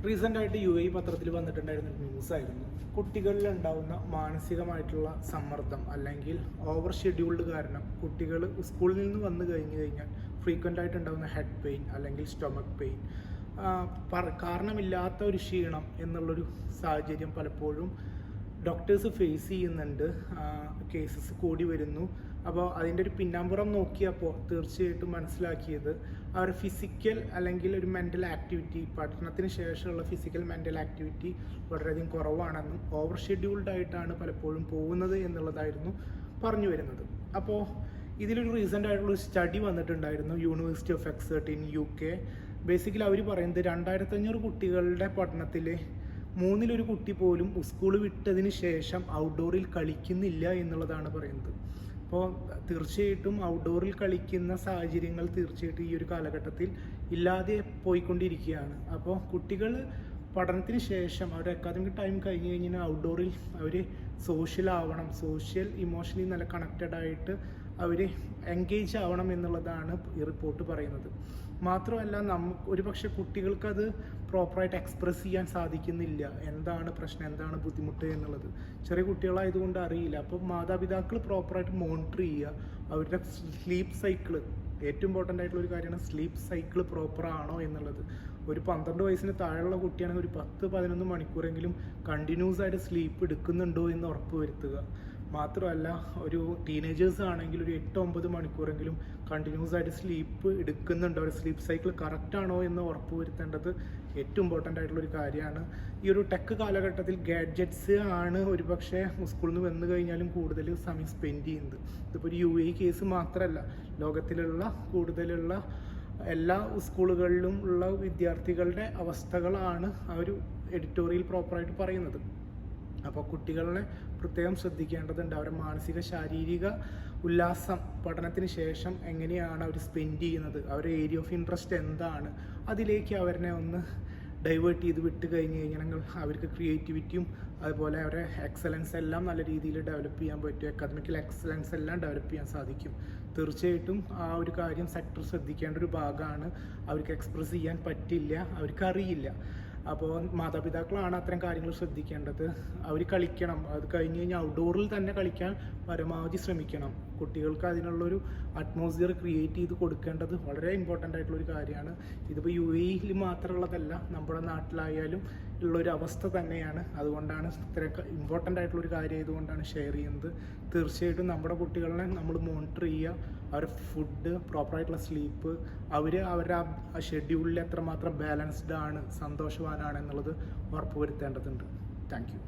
റീസെൻ്റായിട്ട് UAE പത്രത്തിൽ വന്നിട്ടുണ്ടായിരുന്ന ന്യൂസായിരുന്നു. കുട്ടികളിലുണ്ടാവുന്ന മാനസികമായിട്ടുള്ള സമ്മർദ്ദം അല്ലെങ്കിൽ ഓവർ ഷെഡ്യൂൾഡ് കാരണം കുട്ടികൾ സ്കൂളിൽ നിന്ന് വന്നു കഴിഞ്ഞാൽ ഫ്രീക്വൻ്റ് ആയിട്ടുണ്ടാകുന്ന ഹെഡ് പെയിൻ അല്ലെങ്കിൽ സ്റ്റൊമക്ക് പെയിൻ, കാരണമില്ലാത്ത ഒരു ക്ഷീണം എന്നുള്ളൊരു സാഹചര്യം പലപ്പോഴും ഡോക്ടേഴ്സ് ഫേസ് ചെയ്യുന്നുണ്ട്. കേസസ് കൂടി വരുന്നു. അപ്പോൾ അതിൻ്റെ ഒരു പിന്നാമ്പുറം നോക്കിയപ്പോൾ തീർച്ചയായിട്ടും മനസ്സിലാക്കിയത് അവർ ഫിസിക്കൽ അല്ലെങ്കിൽ ഒരു മെൻ്റൽ ആക്ടിവിറ്റി, പഠനത്തിന് ശേഷമുള്ള ഫിസിക്കൽ മെൻ്റൽ ആക്ടിവിറ്റി വളരെയധികം കുറവാണെന്നും ഓവർ ഷെഡ്യൂൾഡ് ആയിട്ടാണ് പലപ്പോഴും പോകുന്നത് എന്നുള്ളതായിരുന്നു പറഞ്ഞു വരുന്നത്. അപ്പോൾ ഇതിലൊരു റീസെൻ്റ് ആയിട്ടുള്ളൊരു സ്റ്റഡി വന്നിട്ടുണ്ടായിരുന്നു, university of Exeter in UK. Basically അവർ പറയുന്നത് 2500 കുട്ടികളുടെ പഠനത്തിൽ 3-1 കുട്ടി പോലും സ്കൂൾ വിട്ടതിന് ശേഷം ഔട്ട്ഡോറിൽ കളിക്കുന്നില്ല എന്നുള്ളതാണ് പറയുന്നത്. അപ്പോൾ തീർച്ചയായിട്ടും ഔട്ട്ഡോറിൽ കളിക്കുന്ന സാഹചര്യങ്ങൾ തീർച്ചയായിട്ടും ഈ ഒരു കാലഘട്ടത്തിൽ ഇല്ലാതെ പോയിക്കൊണ്ടിരിക്കുകയാണ്. അപ്പോൾ കുട്ടികൾ പഠനത്തിന് ശേഷം അവരുടെ അക്കാദമിക് ടൈം കഴിഞ്ഞ് കഴിഞ്ഞാൽ ഔട്ട്ഡോറിൽ അവർ ഇമോഷണലി നല്ല കണക്റ്റഡ് ആയിട്ട് അവർ എൻഗേജ് ആവണം എന്നുള്ളതാണ് ഈ റിപ്പോർട്ട് പറയുന്നത്. മാത്രമല്ല ഒരുപക്ഷെ കുട്ടികൾക്കത് പ്രോപ്പറായിട്ട് എക്സ്പ്രസ് ചെയ്യാൻ സാധിക്കുന്നില്ല, എന്താണ് പ്രശ്നം, എന്താണ് ബുദ്ധിമുട്ട് എന്നുള്ളത്. ചെറിയ കുട്ടികളായതുകൊണ്ട് അറിയില്ല. അപ്പോൾ മാതാപിതാക്കൾ പ്രോപ്പറായിട്ട് മോണിറ്റർ ചെയ്യുക, അവരുടെ സ്ലീപ്പ് സൈക്കിള്, ഏറ്റവും ഇമ്പോർട്ടൻ്റ് ആയിട്ടുള്ള ഒരു കാര്യമാണ് സ്ലീപ്പ് സൈക്കിൾ പ്രോപ്പർ ആണോ എന്നുള്ളത്. ഒരു 12 വയസ്സിന് താഴെയുള്ള കുട്ടിയാണെങ്കിൽ ഒരു 10-11 മണിക്കൂറെങ്കിലും കണ്ടിന്യൂസ് ആയിട്ട് സ്ലീപ്പ് എടുക്കുന്നുണ്ടോ എന്ന് ഉറപ്പ് വരുത്തുക. മാത്രമല്ല ഒരു ടീനേജേഴ്സ് ആണെങ്കിൽ ഒരു 8-9 മണിക്കൂറെങ്കിലും കണ്ടിന്യൂസ് ആയിട്ട് സ്ലീപ്പ് എടുക്കുന്നുണ്ടോ, ഒരു സ്ലീപ്പ് സൈക്കിൾ കറക്റ്റ് ആണോ എന്ന് ഉറപ്പ് വരുത്തേണ്ടത് ഏറ്റവും ഇമ്പോർട്ടൻ്റ് ആയിട്ടുള്ളൊരു കാര്യമാണ്. ഈ ഒരു ടെക് കാലഘട്ടത്തിൽ ഗാഡ്ജറ്റ്സ് ആണ് ഒരുപക്ഷെ സ്കൂളിൽ നിന്ന് വന്നു കഴിഞ്ഞാലും കൂടുതൽ സമയം സ്പെൻഡ് ചെയ്യുന്നത്. ഇതിപ്പോൾ ഒരു UAE കേസ് മാത്രമല്ല, ലോകത്തിലുള്ള കൂടുതലുള്ള എല്ലാ സ്കൂളുകളിലും ഉള്ള വിദ്യാർത്ഥികളുടെ അവസ്ഥകളാണ് ആ ഒരു എഡിറ്റോറിയൽ പ്രോപ്പറായിട്ട് പറയുന്നത്. അപ്പോൾ കുട്ടികളെ പ്രത്യേകം ശ്രദ്ധിക്കേണ്ടതുണ്ട്. അവരുടെ മാനസിക ശാരീരിക ഉല്ലാസം പഠനത്തിന് ശേഷം എങ്ങനെയാണ് അവർ സ്പെൻഡ് ചെയ്യുന്നത്, അവരുടെ ഏരിയ ഓഫ് ഇൻട്രസ്റ്റ് എന്താണ്, അതിലേക്ക് അവരെ ഒന്ന് ഡൈവേർട്ട് ചെയ്ത് വിട്ട് കഴിഞ്ഞ് കഴിഞ്ഞാൽ അവർക്ക് ക്രിയേറ്റിവിറ്റിയും അതുപോലെ അവരുടെ എക്സലൻസ് എല്ലാം നല്ല രീതിയിൽ ഡെവലപ്പ് ചെയ്യാൻ പറ്റും. അക്കാദമിക്കൽ എക്സലൻസ് എല്ലാം ഡെവലപ്പ് ചെയ്യാൻ സാധിക്കും. തീർച്ചയായിട്ടും ആ ഒരു കാര്യം സെക്ടർ ശ്രദ്ധിക്കേണ്ട ഒരു ഭാഗമാണ്. അവർക്ക് എക്സ്പ്രസ് ചെയ്യാൻ പറ്റില്ല, അവർക്കറിയില്ല. അപ്പോൾ മാതാപിതാക്കളാണ് അത്തരം കാര്യങ്ങൾ ശ്രദ്ധിക്കേണ്ടത്. അവർ കളിക്കണം, അത് കഴിഞ്ഞ് കഴിഞ്ഞാൽ ഔട്ട്ഡോറിൽ തന്നെ കളിക്കാൻ പരമാവധി ശ്രമിക്കണം. കുട്ടികൾക്ക് അതിനുള്ളൊരു അറ്റ്മോസ്ഫിയർ ക്രിയേറ്റ് ചെയ്ത് കൊടുക്കേണ്ടത് വളരെ ഇമ്പോർട്ടൻ്റ് ആയിട്ടുള്ളൊരു കാര്യമാണ്. ഇതിപ്പോൾ UAE മാത്രമുള്ളതല്ല, നമ്മുടെ നാട്ടിലായാലും ഉള്ളൊരു അവസ്ഥ തന്നെയാണ്. അതുകൊണ്ടാണ് ഇത്രയൊക്കെ ഇമ്പോർട്ടൻ്റ് ആയിട്ടുള്ളൊരു കാര്യം ആയതുകൊണ്ടാണ് ഷെയർ ചെയ്യുന്നത്. തീർച്ചയായിട്ടും നമ്മുടെ കുട്ടികളെ നമ്മൾ മോണിറ്റർ ചെയ്യുക, അവരുടെ ഫുഡ്, പ്രോപ്പറായിട്ടുള്ള സ്ലീപ്പ്, അവരുടെ ആ ഷെഡ്യൂളിൽ എത്രമാത്രം ബാലൻസ്ഡ് ആണ്, സന്തോഷവാനാണ് എന്നുള്ളത് ഉറപ്പുവരുത്തേണ്ടതുണ്ട്. Thank you.